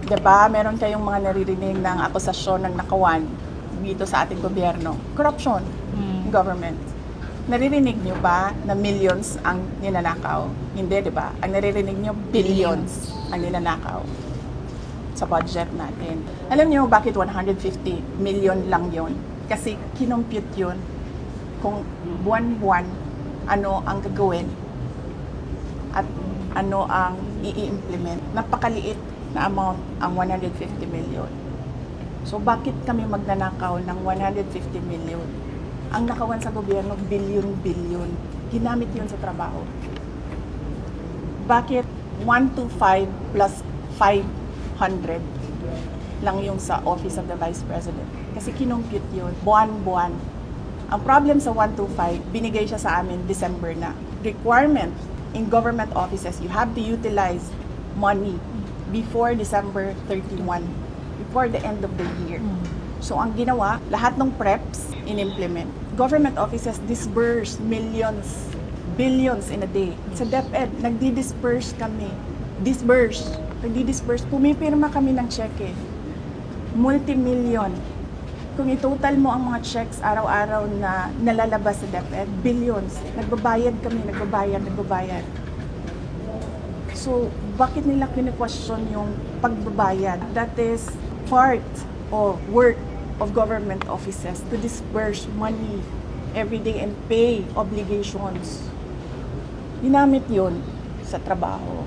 Diba, meron kayong mga naririnig ng akusasyon ng nakawan dito sa ating gobyerno. Corruption in government. Naririnig nyo ba na millions ang ninanakaw? Hindi, di ba? Ang naririnig nyo, billions ang ninanakaw sa budget natin. Alam nyo bakit 150 million lang yon? Kasi kinompute yun kung buwan-buwan ano ang gagawin at ano ang i-implement. Napakaliit na amount ang 150 million. So bakit kami magnanakaw ng 150 million? Ang nakawan sa gobyerno, billion-billion. Ginamit yun sa trabaho. Bakit 125 plus 500 lang yung sa Office of the Vice President? Kasi kinompute yun, buwan-buwan. Ang problem sa 125, binigay siya sa amin December na. Requirement in government offices, you have to utilize money before December 31, before the end of the year. So ang ginawa, lahat ng preps in-implement. Government offices disburse millions, billions in a day. Sa DepEd, nagdi-disperse kami. Nagdi-disperse. Pumipirma kami ng cheque. Multi-million. Kung i-total mo ang mga checks araw-araw na nalalabas sa DepEd, billions. Nagbabayad kami, nagbabayad. So, bakit nila kine-question yung pagbabayad? That is part of work of government offices to disperse money every day and pay obligations. Ginamit yun sa trabaho.